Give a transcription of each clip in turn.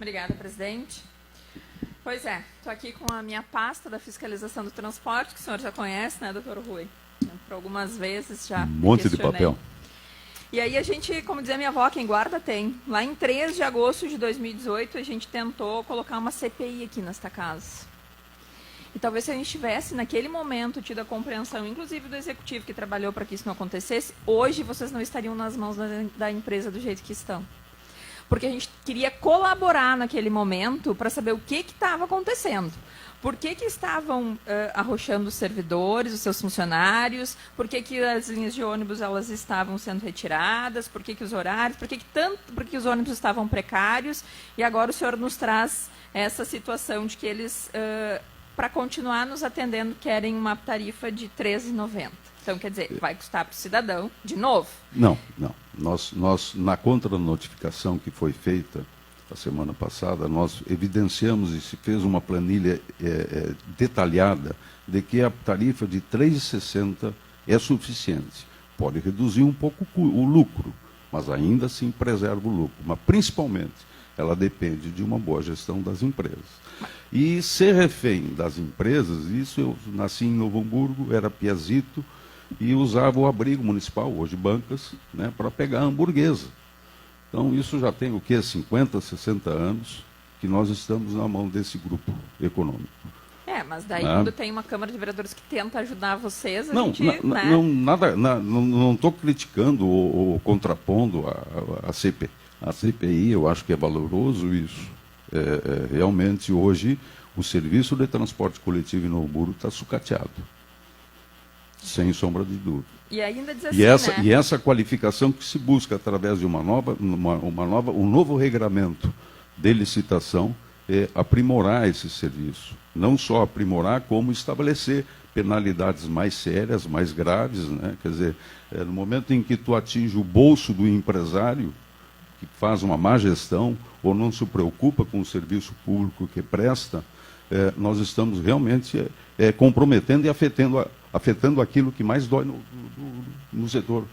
Obrigada, presidente. Pois é, estou aqui com a minha pasta da fiscalização do transporte, que o senhor já conhece, né, doutor Rui? Por algumas vezes já. Um monte de papel. E aí a gente, como dizia minha avó, quem guarda tem. Lá em 3 de agosto de 2018, a gente tentou colocar uma CPI aqui nesta casa. E talvez se a gente tivesse, naquele momento, tido a compreensão, inclusive do executivo que trabalhou para que isso não acontecesse, hoje vocês não estariam nas mãos da empresa do jeito que estão. Porque a gente queria colaborar naquele momento para saber o que estava acontecendo. Por que estavam arrochando os servidores, os seus funcionários, por que as linhas de ônibus elas estavam sendo retiradas, por que os horários, por que os ônibus estavam precários, e agora o senhor nos traz essa situação de que eles, para continuar nos atendendo, querem uma tarifa de R$ 13,90. Então, quer dizer, vai custar para o cidadão de novo? Não. Nós, na contranotificação que foi feita a semana passada, nós evidenciamos e se fez uma planilha detalhada de que a tarifa de R$ 3,60 é suficiente. Pode reduzir um pouco o lucro, mas ainda assim preserva o lucro. Mas, principalmente, ela depende de uma boa gestão das empresas. E ser refém das empresas, isso eu nasci em Novo Hamburgo, era piazito, e usava o abrigo municipal, hoje bancas, né, para pegar a hamburguesa. Então, isso já tem o quê? 50, 60 anos que nós estamos na mão desse grupo econômico. Mas daí quando tem uma Câmara de Vereadores que tenta ajudar vocês, a não, gente... não estou criticando ou contrapondo a CPI, eu acho que é valoroso isso. Realmente, hoje, o serviço de transporte coletivo em Novo Hamburgo está sucateado. Sem sombra de dúvida. E ainda diz assim, e essa qualificação que se busca através de um novo regramento de licitação é aprimorar esse serviço. Não só aprimorar, como estabelecer penalidades mais sérias, mais graves, né? Quer dizer, no momento em que tu atinge o bolso do empresário, que faz uma má gestão, ou não se preocupa com o serviço público que presta, nós estamos realmente comprometendo e afetando aquilo que mais dói no setor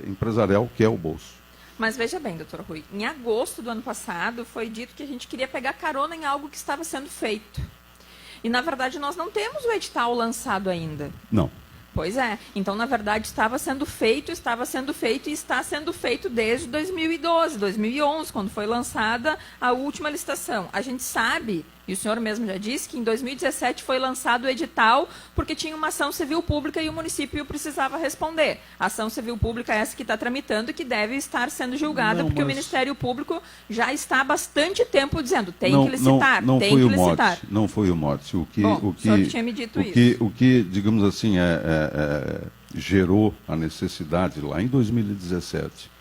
empresarial, que é o bolso. Mas veja bem, doutor Rui, em agosto do ano passado foi dito que a gente queria pegar carona em algo que estava sendo feito. E, na verdade, nós não temos o edital lançado ainda. Não. Pois é. Então, na verdade, estava sendo feito e está sendo feito desde 2012, 2011, quando foi lançada a última licitação. A gente sabe, e o senhor mesmo já disse, que em 2017 foi lançado o edital porque tinha uma ação civil pública e o município precisava responder. A ação civil pública é essa que está tramitando e que deve estar sendo julgada, porque o Ministério Público já está há bastante tempo dizendo tem que licitar, tem que licitar. Não foi o mote. O senhor tinha me dito isso. O que, digamos assim, gerou a necessidade lá em 2017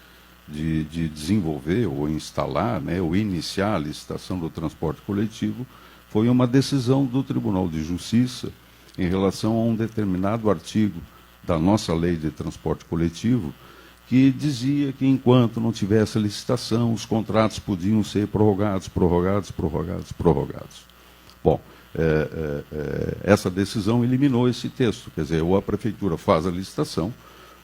de desenvolver ou instalar, né, ou iniciar a licitação do transporte coletivo foi uma decisão do Tribunal de Justiça em relação a um determinado artigo da nossa lei de transporte coletivo que dizia que enquanto não tivesse a licitação, os contratos podiam ser prorrogados. Bom, essa decisão eliminou esse texto, quer dizer, ou a prefeitura faz a licitação,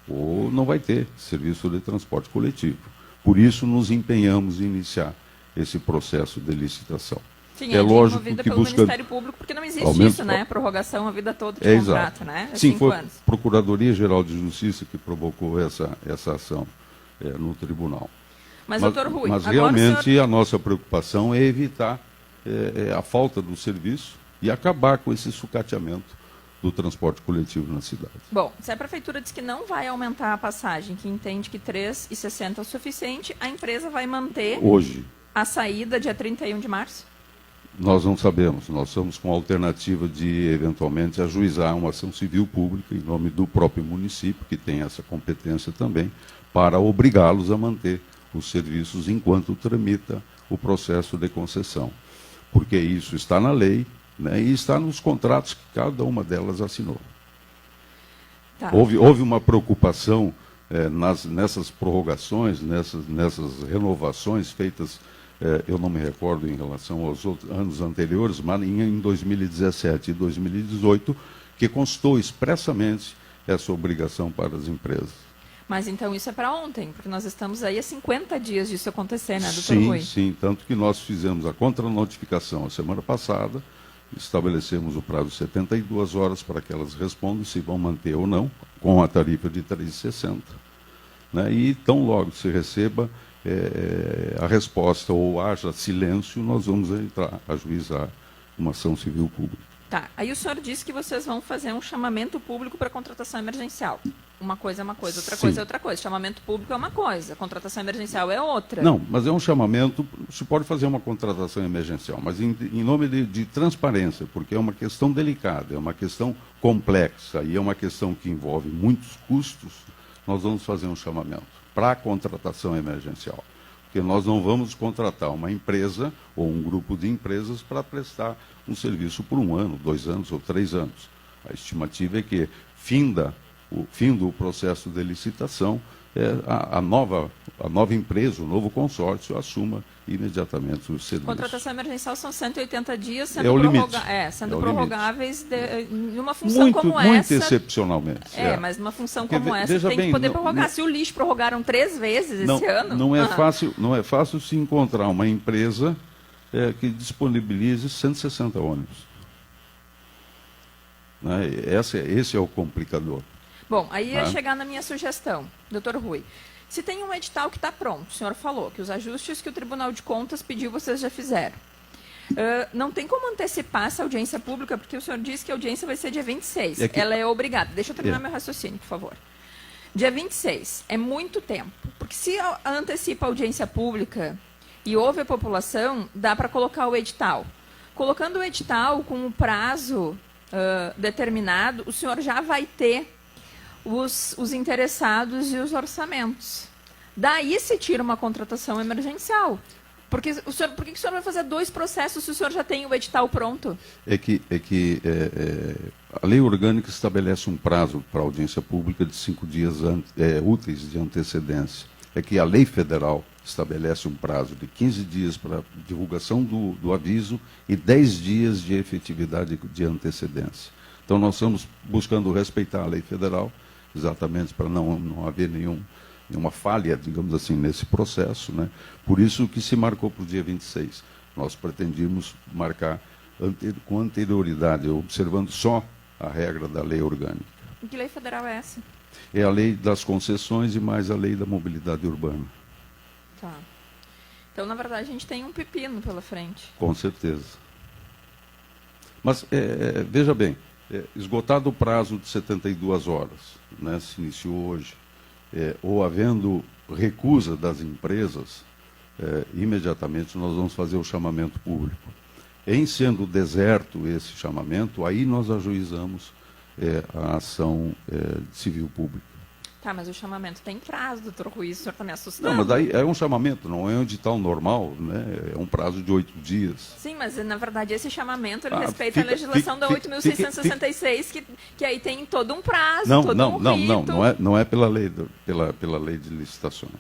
ou não vai ter serviço de transporte coletivo. Por isso, nos empenhamos em iniciar esse processo de licitação. Sim, lógico que pelo Ministério Público, porque não existe isso, né? Prorrogação a vida toda de contrato, né? Sim, foi a Procuradoria-Geral de Justiça que provocou essa ação no tribunal. Mas, doutor Rui, mas realmente a nossa preocupação é evitar a falta do serviço e acabar com esse sucateamento do transporte coletivo na cidade. Bom, se a prefeitura diz que não vai aumentar a passagem, que entende que R$ 3,60 é o suficiente, a empresa vai manter hoje a saída dia 31 de março? Nós não sabemos. Nós estamos com a alternativa de, eventualmente, ajuizar uma ação civil pública em nome do próprio município, que tem essa competência também, para obrigá-los a manter os serviços enquanto tramita o processo de concessão. Porque isso está na lei, né, e está nos contratos que cada uma delas assinou. Tá. Houve uma preocupação nessas prorrogações, nessas renovações feitas, eu não me recordo em relação aos anos anteriores, mas em 2017 e 2018, que constou expressamente essa obrigação para as empresas. Mas então isso é para ontem, porque nós estamos aí há 50 dias disso acontecer, né, doutor Sim, Rui? sim, tanto que nós fizemos a contranotificação a semana passada, estabelecemos o prazo de 72 horas para que elas respondam se vão manter ou não, com a tarifa de 3,60. Né? E tão logo se receba a resposta ou haja silêncio, nós vamos entrar, ajuizar uma ação civil pública. Tá, aí o senhor disse que vocês vão fazer um chamamento público para contratação emergencial. Uma coisa é uma coisa, outra coisa é outra coisa. Chamamento público é uma coisa, contratação emergencial é outra. Não, mas é um chamamento, se pode fazer uma contratação emergencial, mas em nome de transparência, porque é uma questão delicada, é uma questão complexa e é uma questão que envolve muitos custos, nós vamos fazer um chamamento para a contratação emergencial. Porque nós não vamos contratar uma empresa ou um grupo de empresas para prestar um serviço por 1 ano, 2 anos ou 3 anos. A estimativa é que, findo o processo de licitação, a nova empresa, o novo consórcio, assuma imediatamente o serviço. Contratação emergencial são 180 dias, É o limite. sendo É o prorrogáveis numa função muito, como muito essa. excepcionalmente. Mas numa função Porque, como essa veja tem bem, que poder não- prorrogar. não- Se o lixo prorrogaram 3 vezes esse ano. Não é fácil se encontrar uma empresa que disponibilize 160 ônibus. Né? Esse é o complicador. Bom, aí ia Ah. chegar na minha sugestão, doutor Rui. Se tem um edital que está pronto, o senhor falou que os ajustes que o Tribunal de Contas pediu, vocês já fizeram. Não tem como antecipar essa audiência pública, porque o senhor disse que a audiência vai ser dia 26. Ela é obrigada. Deixa eu terminar meu raciocínio, por favor. Dia 26 é muito tempo, porque se antecipa a audiência pública e ouve a população, dá para colocar o edital. Colocando o edital com um prazo determinado, o senhor já vai ter os interessados e os orçamentos. Daí se tira uma contratação emergencial. Por que o senhor vai fazer 2 processos se o senhor já tem o edital pronto? A lei orgânica estabelece um prazo para a audiência pública de 5 dias úteis de antecedência. É que a lei federal estabelece um prazo de 15 dias para divulgação do aviso e 10 dias de efetividade de antecedência. Então, nós estamos buscando respeitar a lei federal, exatamente para não haver nenhuma falha, digamos assim, nesse processo. Né? Por isso que se marcou para o dia 26. Nós pretendíamos marcar com anterioridade, observando só a regra da lei orgânica. E que lei federal é essa? É a lei das concessões e mais a lei da mobilidade urbana. Tá. Então, na verdade, a gente tem um pepino pela frente. Com certeza. Mas, veja bem, esgotado o prazo de 72 horas, né, se iniciou hoje, ou havendo recusa das empresas, imediatamente nós vamos fazer o chamamento público. Em sendo deserto esse chamamento, aí nós ajuizamos a ação civil pública. Tá, mas o chamamento tem prazo, doutor Rui, o senhor está me assustando. Não, mas aí é um chamamento, não é um edital normal, né? É um prazo de 8 dias. Sim, mas na verdade esse chamamento ele respeita fica- a legislação da fica- 8.666, que aí tem todo um prazo, todo um rito. Não é pela lei, pela lei de licitações.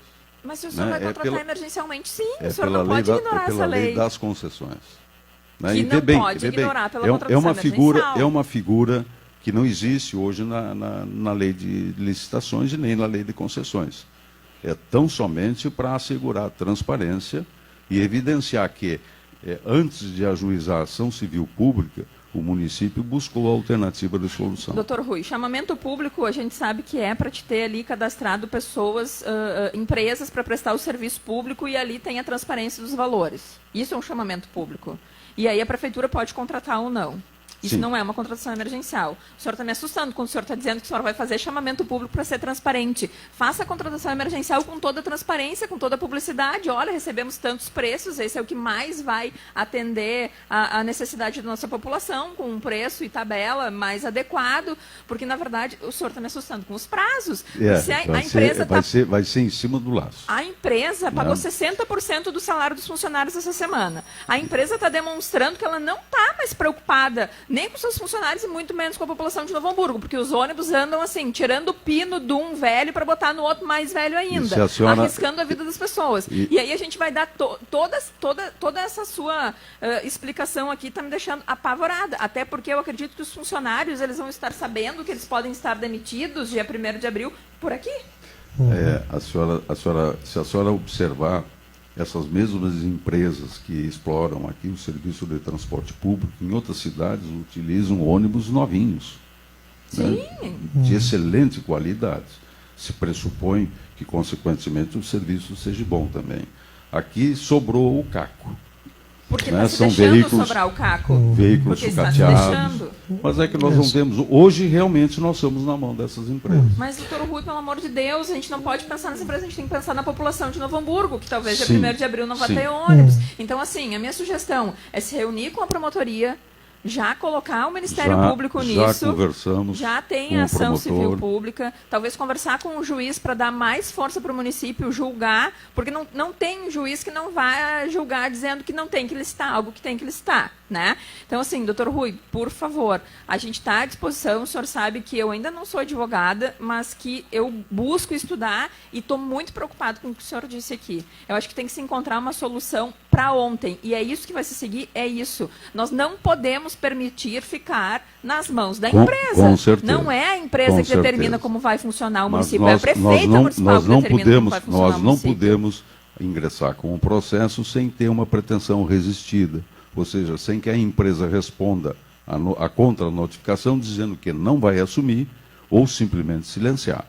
Mas se o senhor Né, vai é contratar pela- emergencialmente, sim, É o senhor pela não pode ignorar pela essa lei. das concessões. Né? Que E não vê bem, pode vê bem, ignorar pela é contratação uma figura, emergencial. é uma figura que não existe hoje na lei de licitações e nem na lei de concessões. É tão somente para assegurar a transparência e evidenciar que, antes de ajuizar a ação civil pública, o município buscou a alternativa de solução. Doutor Rui, chamamento público, a gente sabe que é para te ter ali cadastrado pessoas, empresas para prestar o serviço público e ali tem a transparência dos valores. Isso é um chamamento público. E aí a prefeitura pode contratar ou não. Isso Sim. não é uma contratação emergencial. O senhor está me assustando quando o senhor está dizendo que o senhor vai fazer chamamento público para ser transparente. Faça a contratação emergencial com toda a transparência, com toda a publicidade. Olha, recebemos tantos preços, esse é o que mais vai atender a necessidade da nossa população, com um preço e tabela mais adequado, porque, na verdade, o senhor está me assustando com os prazos. Se a empresa vai ser em cima do laço. A empresa pagou 60% do salário dos funcionários essa semana. A empresa está demonstrando que ela não está mais preocupada nem com seus funcionários e muito menos com a população de Novo Hamburgo, porque os ônibus andam assim, tirando o pino de um velho para botar no outro mais velho ainda, arriscando a vida das pessoas. E aí a gente vai dar toda essa sua explicação aqui está me deixando apavorada, até porque eu acredito que os funcionários eles vão estar sabendo que eles podem estar demitidos dia 1º de abril por aqui. Se a senhora observar essas mesmas empresas que exploram aqui o serviço de transporte público, em outras cidades utilizam ônibus novinhos, Sim. né, de excelente qualidade. Se pressupõe que, consequentemente, o serviço seja bom também. Aqui sobrou o caco. Porque né? está se São deixando veículos, sobrar o caco. veículos Porque está se sucateados. deixando. Mas é que nós não temos. Hoje, realmente, nós somos na mão dessas empresas. Mas, doutor Rui, pelo amor de Deus, a gente não pode pensar nessa empresa, a gente tem que pensar na população de Novo Hamburgo, que talvez dia Sim, 1º de abril não vá sim. ter ônibus. Então, assim, a minha sugestão é se reunir com a promotoria, já colocar o Ministério Público nisso. Já conversamos. Já tem com o ação promotor. civil pública, talvez conversar com o juiz para dar mais força para o município julgar, porque não tem juiz que não vai julgar dizendo que não tem que listar algo que tem que listar, né? Então, assim, doutor Rui, por favor, a gente está à disposição, o senhor sabe que eu ainda não sou advogada, mas que eu busco estudar e estou muito preocupado com o que o senhor disse aqui. Eu acho que tem que se encontrar uma solução para ontem, e é isso que vai se seguir, é isso. Nós não podemos permitir ficar nas mãos da empresa. Com certeza. Não é a empresa Com que determina certeza. como vai funcionar o Mas município, é a prefeita municipal que determina como vai funcionar nós o não município. podemos ingressar com um processo sem ter uma pretensão resistida, ou seja, sem que a empresa responda a contra-notificação dizendo que não vai assumir ou simplesmente silenciar.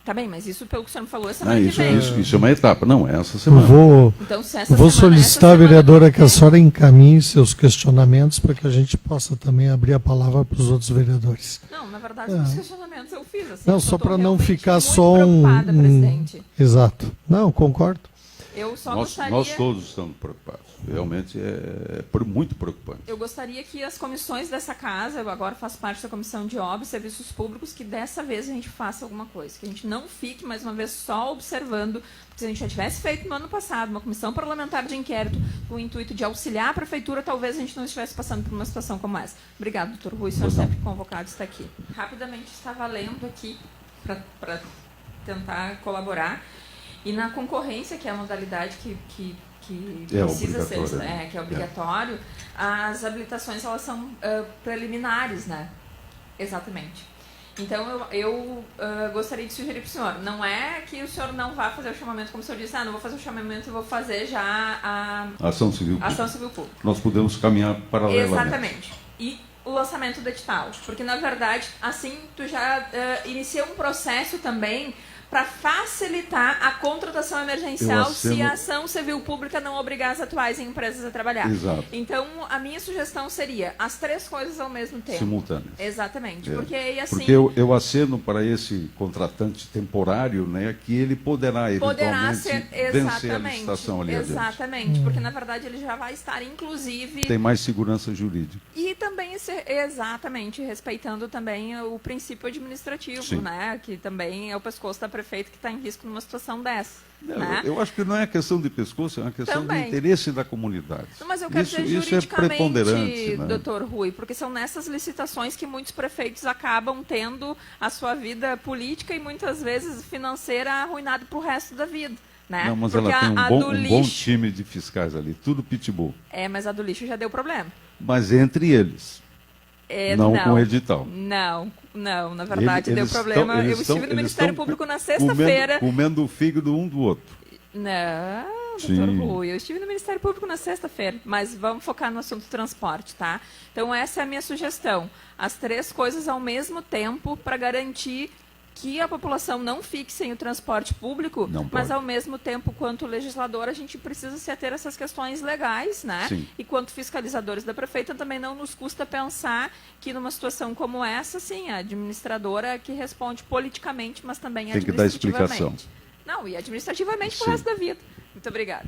Tá bem, mas isso pelo que o senhor me falou é semana que Isso, vem. isso é uma etapa, não é essa Eu semana. vou, Então, se essa vou semana- solicitar, essa semana vereadora, que a vem- senhora encaminhe seus questionamentos para que a gente possa também abrir a palavra para os outros vereadores. Não, na verdade, os questionamentos eu fiz. Assim, Não, eu só tô para não realmente ficar muito só preocupada, presidente. Exato. Não, concordo. Eu só Nós gostaria... todos estamos preocupados. Realmente muito preocupante. Eu gostaria que as comissões dessa casa, eu agora faço parte da Comissão de Obras e Serviços Públicos, que dessa vez a gente faça alguma coisa, que a gente não fique mais uma vez só observando, porque se a gente já tivesse feito no ano passado uma comissão parlamentar de inquérito com o intuito de auxiliar a prefeitura, talvez a gente não estivesse passando por uma situação como essa. Obrigado, doutor Rui, o senhor sempre convocado está aqui. Rapidamente estava lendo aqui para tentar colaborar. E na concorrência, que é a modalidade que precisa ser, que é obrigatório, as habilitações elas são preliminares, né? Exatamente. Então, eu gostaria de sugerir para o senhor, não é que o senhor não vá fazer o chamamento, como o senhor disse, não vou fazer o chamamento e vou fazer já a Ação civil. ação civil pública. Nós podemos caminhar paralelamente. Exatamente. E o lançamento do edital. Porque, na verdade, assim, tu já inicia um processo também para facilitar a contratação emergencial se a ação civil pública não obrigar as atuais empresas a trabalhar. Exato. Então, a minha sugestão seria as três coisas ao mesmo tempo. Simultâneas. Exatamente. Porque aí, assim... Porque eu aceno para esse contratante temporário, né, que ele poderá eventualmente vencer a licitação ali adiante. Exatamente. Porque, na verdade, ele já vai estar, inclusive... Tem mais segurança jurídica. E também, exatamente, respeitando também o princípio administrativo, Sim. né? Que também é o pescoço da prefeita que está em risco numa situação dessa. Né? Eu acho que não é questão de pescoço, é uma questão Também. de interesse da comunidade. Não, mas eu quero dizer Isso é juridicamente, preponderante, né? doutor Rui, porque são nessas licitações que muitos prefeitos acabam tendo a sua vida política e muitas vezes financeira arruinada para o resto da vida. Né? Não, mas porque ela tem a um do bom lixo, time de fiscais ali, tudo pitbull. mas a do lixo já deu problema. Mas entre eles, não com edital. Não, na verdade deu problema. Eu estive no Ministério Público na sexta-feira. Comendo o fígado um do outro. Não, Sim. doutor Rui, eu estive no Ministério Público na sexta-feira, mas vamos focar no assunto transporte, tá? Então essa é a minha sugestão. As três coisas ao mesmo tempo para garantir que a população não fique sem o transporte público, Não mas pode. ao mesmo tempo, quanto legislador, a gente precisa se ater a essas questões legais, né? Sim. E quanto fiscalizadores da prefeita, também não nos custa pensar que numa situação como essa, sim, a administradora é que responde politicamente, mas também Tem que dar administrativamente. explicação. Não, e administrativamente pro Sim. resto da vida. Muito obrigada.